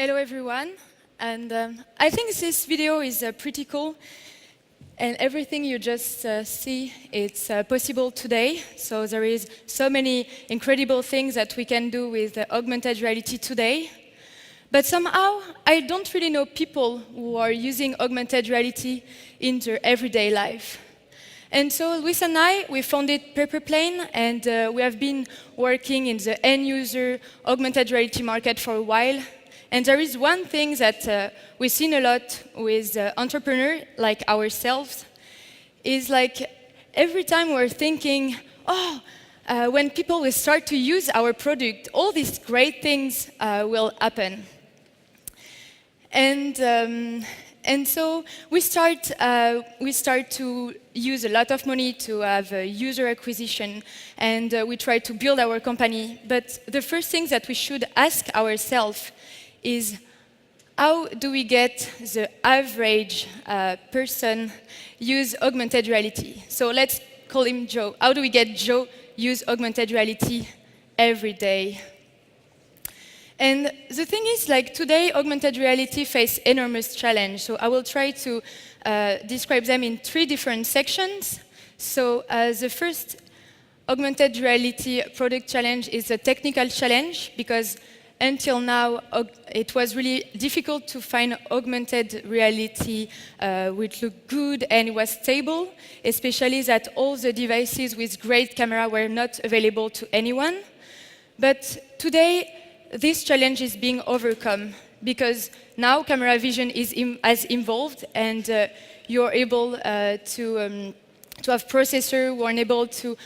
Hello everyone, and I think this video is pretty cool, and everything you just see, it's possible today. So there is so many incredible things that we can do with augmented reality today. But somehow, I don't really know people who are using augmented reality in their everyday life. And so Luiz and I, we founded Paperplane, and we have been working in the end-user augmented reality market for a while. And there is one thing that we've seen a lot with entrepreneurs like ourselves, is like every time we're thinking, when people will start to use our product, all these great things will happen. And so we start to use a lot of money to have user acquisition, and we try to build our company. But the first thing that we should ask ourselves is, how do we get the average person use augmented reality? So let's call him Joe. How do we get Joe use augmented reality every day? And the thing is, like today, augmented reality face enormous challenge. So I will try to describe them in 3 different sections. So the first augmented reality product challenge is a technical challenge, because until now, it was really difficult to find augmented reality which looked good and was stable, especially that all the devices with great camera were not available to anyone. But today, this challenge is being overcome, because now camera vision has evolved, and you're able to have processors who are able to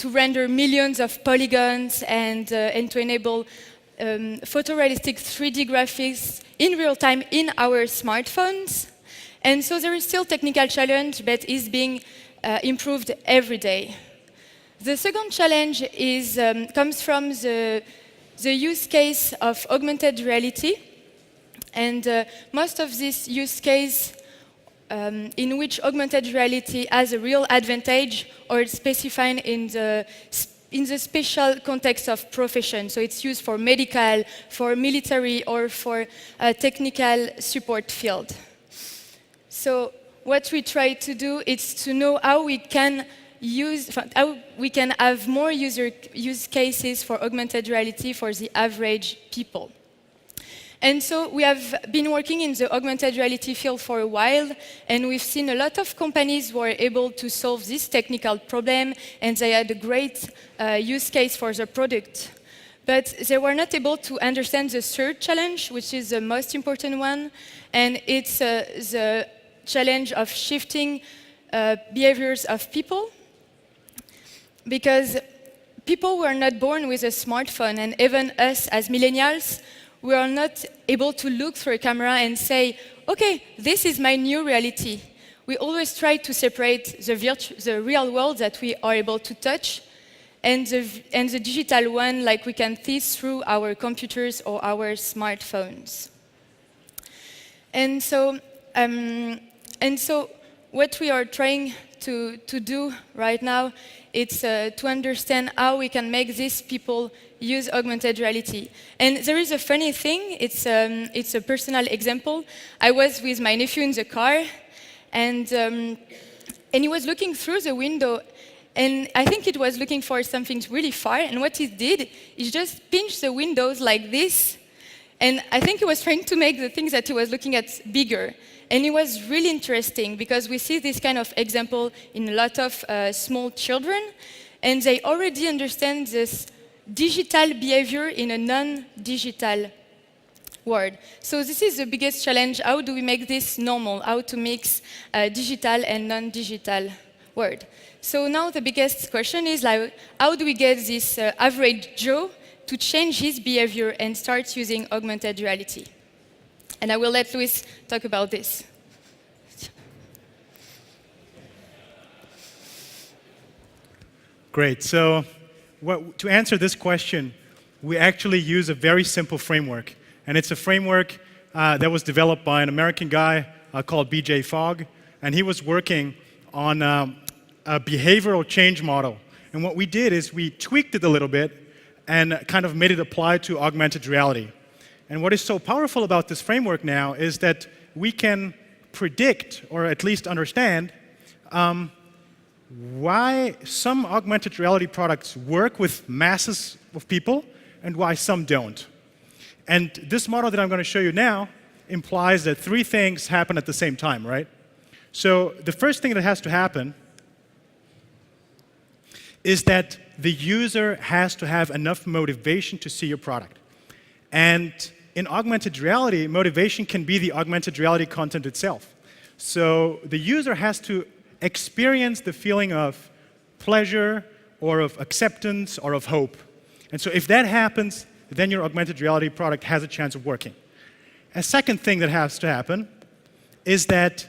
render millions of polygons and to enable photorealistic 3D graphics in real time in our smartphones. And so there is still technical challenge, but is being improved every day. The second challenge comes from the use case of augmented reality, and most of this use case in which augmented reality has a real advantage, or it's specified in the special context of profession. So it's used for medical, for military, or for a technical support field. So what we try to do is to know how we can have more use cases for augmented reality for the average people. And so we have been working in the augmented reality field for a while, and we've seen a lot of companies who are able to solve this technical problem, and they had a great use case for the product. But they were not able to understand the third challenge, which is the most important one, and it's the challenge of shifting behaviors of people. Because people were not born with a smartphone, and even us as millennials, we are not able to look through a camera and say, okay, this is my new reality. We always try to separate the real world that we are able to touch and the digital one, like we can see through our computers or our smartphones. And so what we are trying to do right now, it's to understand how we can make these people use augmented reality. And there is a funny thing, it's a personal example. I was with my nephew in the car, and he was looking through the window, and I think it was looking for something really far, and what he did is just pinch the windows like this, and I think he was trying to make the things that he was looking at bigger. And it was really interesting, because we see this kind of example in a lot of small children, and they already understand this digital behavior in a non-digital world. So this is the biggest challenge. How do we make this normal? How to mix digital and non-digital world? So now the biggest question is, like, how do we get this average Joe to change his behavior and start using augmented reality? And I will let Luiz talk about this. Great. So to answer this question, we actually use a very simple framework. And it's a framework that was developed by an American guy called BJ Fogg. And he was working on a behavioral change model. And what we did is we tweaked it a little bit and kind of made it apply to augmented reality. And what is so powerful about this framework now is that we can predict, or at least understand, why some augmented reality products work with masses of people and why some don't. And this model that I'm going to show you now implies that three things happen at the same time, right? So the first thing that has to happen is that the user has to have enough motivation to see your product. And in augmented reality, motivation can be the augmented reality content itself. So the user has to experience the feeling of pleasure or of acceptance or of hope. And so if that happens, then your augmented reality product has a chance of working. A second thing that has to happen is that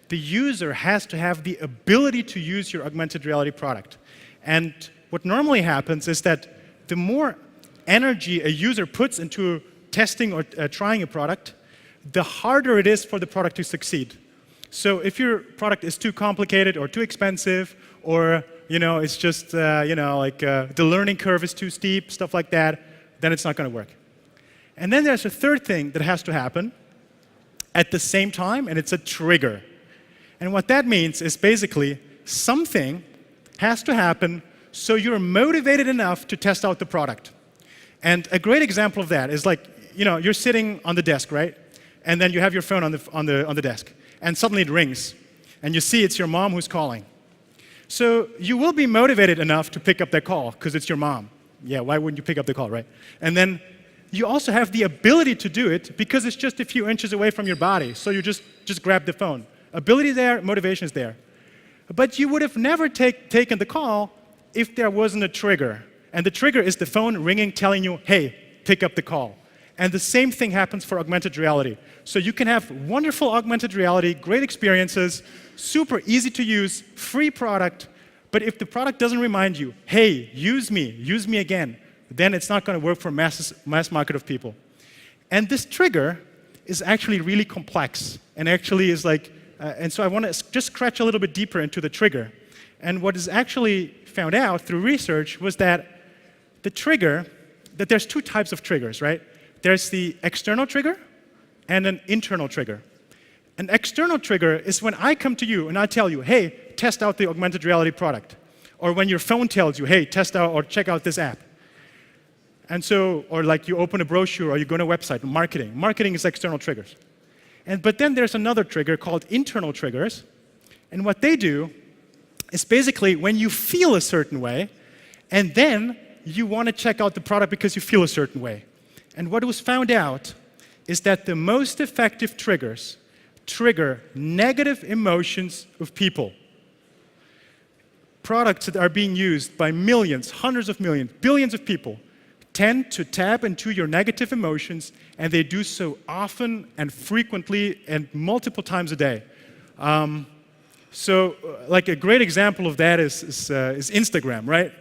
the user has to have the ability to use your augmented reality product. And what normally happens is that the more energy a user puts into testing or trying a product, the harder it is for the product to succeed. So if your product is too complicated or too expensive, or it's just the learning curve is too steep, stuff like that, then it's not going to work. And then there's a third thing that has to happen at the same time, and it's a trigger. And what that means is basically something has to happen so you're motivated enough to test out the product. And a great example of that is you're sitting on the desk, right? And then you have your phone on the desk, and suddenly it rings, and you see it's your mom who's calling. So you will be motivated enough to pick up that call because it's your mom. Yeah, why wouldn't you pick up the call, right? And then you also have the ability to do it because it's just a few inches away from your body. So you just grab the phone. Ability there, motivation is there. But you would have never taken the call if there wasn't a trigger. And the trigger is the phone ringing, telling you, hey, pick up the call. And the same thing happens for augmented reality. So you can have wonderful augmented reality, great experiences, super easy to use, free product. But if the product doesn't remind you, hey, use me again, then it's not going to work for mass market of people. And this trigger is actually really complex, and actually is and so I want to just scratch a little bit deeper into the trigger. And what is actually found out through research was that that there's two types of triggers, right? There's the external trigger and an internal trigger. An external trigger is when I come to you and I tell you, hey, test out the augmented reality product. Or when your phone tells you, hey, test out or check out this app. And so, or you open a brochure or you go to a website, marketing. Marketing is external triggers. But then there's another trigger called internal triggers. And what they do is basically when you feel a certain way, and then you want to check out the product because you feel a certain way. And what was found out is that the most effective triggers trigger negative emotions of people. Products that are being used by millions, hundreds of millions, billions of people tend to tap into your negative emotions, and they do so often and frequently and multiple times a day. So a great example of that is Instagram, right?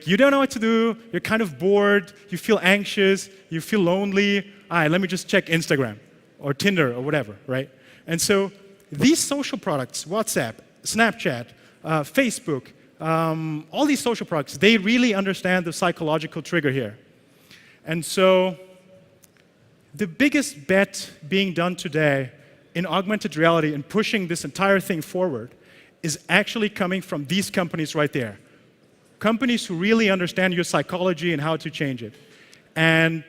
You don't know what to do, you're kind of bored, you feel anxious, you feel lonely. All right, let me just check Instagram or Tinder or whatever, right? And so these social products, WhatsApp, Snapchat, Facebook, all these social products, they really understand the psychological trigger here. And so the biggest bet being done today in augmented reality and pushing this entire thing forward is actually coming from these companies right there. Companies who really understand your psychology and how to change it. And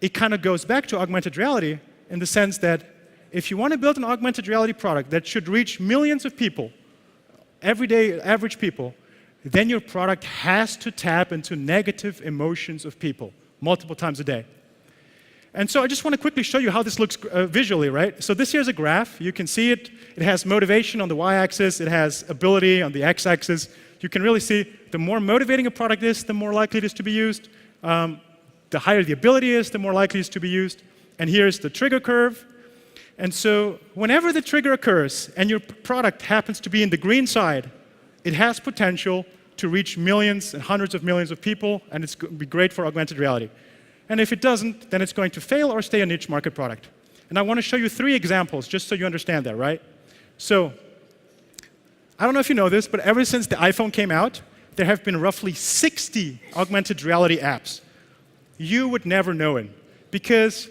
it kind of goes back to augmented reality in the sense that if you want to build an augmented reality product that should reach millions of people, everyday average people, then your product has to tap into negative emotions of people multiple times a day. And so I just want to quickly show you how this looks visually, right? So this here's a graph. You can see it. It has motivation on the y-axis. It has ability on the x-axis. You can really see the more motivating a product is, the more likely it is to be used. The higher the ability is, the more likely it is to be used. And here's the trigger curve. And so whenever the trigger occurs and your product happens to be in the green side, it has potential to reach millions and hundreds of millions of people, and it's going to be great for augmented reality. And if it doesn't, then it's going to fail or stay a niche market product. And I want to show you 3 examples just so you understand that, right? So I don't know if you know this, but ever since the iPhone came out, there have been roughly 60 augmented reality apps. You would never know it because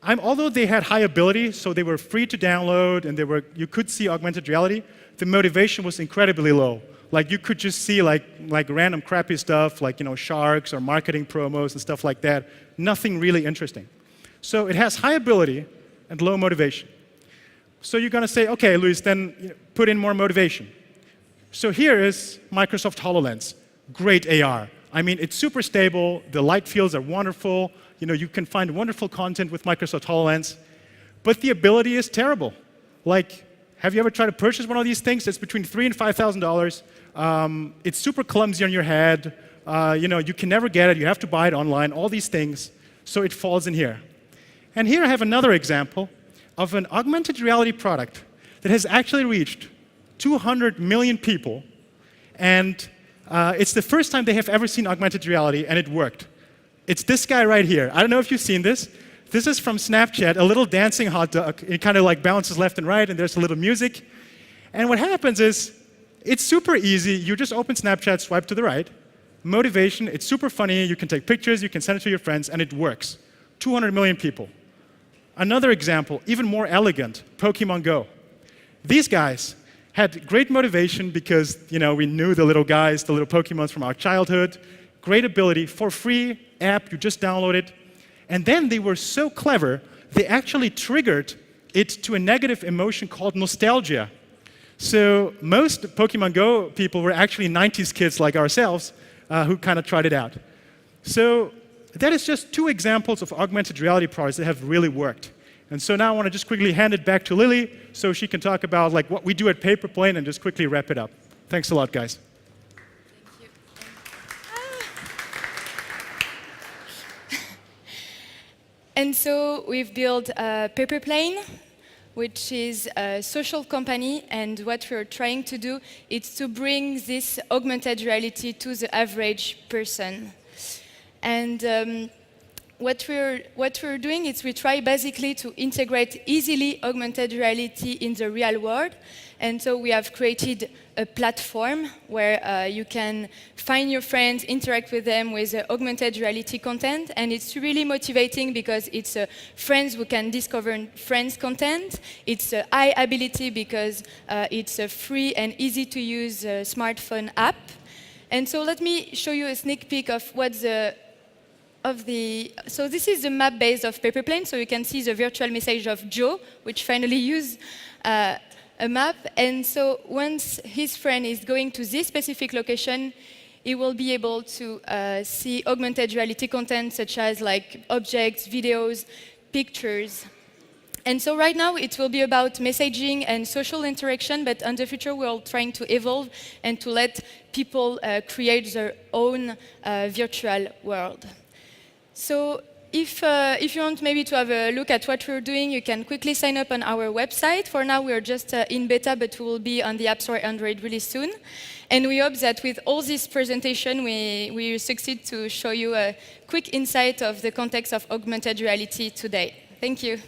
although they had high ability, so they were free to download and you could see augmented reality, the motivation was incredibly low. Like you could just see like random crappy stuff like sharks or marketing promos and stuff like that. Nothing really interesting. So it has high ability and low motivation. So you're going to say, okay, Luis, then put in more motivation. So here is Microsoft HoloLens. Great AR. I mean, it's super stable. The light fields are wonderful. You can find wonderful content with Microsoft HoloLens. But the ability is terrible. Like, have you ever tried to purchase one of these things? It's between $3,000 and $5,000. It's super clumsy on your head. You can never get it. You have to buy it online. All these things. So it falls in here. And here I have another example of an augmented reality product that has actually reached 200 million people. And it's the first time they have ever seen augmented reality, and it worked. It's this guy right here. I don't know if you've seen this. This is from Snapchat, a little dancing hot dog. It kind of like bounces left and right, and there's a little music. And what happens is, it's super easy. You just open Snapchat, swipe to the right. Motivation, it's super funny. You can take pictures, you can send it to your friends, and it works. 200 million people. Another example, even more elegant, Pokemon Go. These guys had great motivation because we knew the little guys, the little Pokemons from our childhood. Great ability, for free app, you just download it. And then they were so clever, they actually triggered it to a negative emotion called nostalgia. So most Pokemon Go people were actually 90s kids like ourselves who kind of tried it out. So that is just 2 examples of augmented reality products that have really worked. And so now I want to just quickly hand it back to Lily so she can talk about what we do at Paperplane and just quickly wrap it up. Thanks a lot, guys. Thank you. And so we've built Paperplane, which is a social company, and what we're trying to do is to bring this augmented reality to the average person. And what we're doing is we try basically to integrate easily augmented reality in the real world. And so we have created a platform where you can find your friends, interact with them with augmented reality content. And it's really motivating because it's friends who can discover friends content. It's high ability because it's a free and easy to use smartphone app. And so let me show you a sneak peek of what so this is the map base of Paperplane, so you can see the virtual message of Joe, which finally used a map. And so once his friend is going to this specific location, he will be able to see augmented reality content such as like objects, videos, pictures. And so right now it will be about messaging and social interaction, but in the future we're trying to evolve and to let people create their own virtual world. So if you want maybe to have a look at what we're doing, you can quickly sign up on our website. For now, we're just in beta, but we will be on the App Store Android really soon. And we hope that with all this presentation, we succeed to show you a quick insight of the context of augmented reality today. Thank you.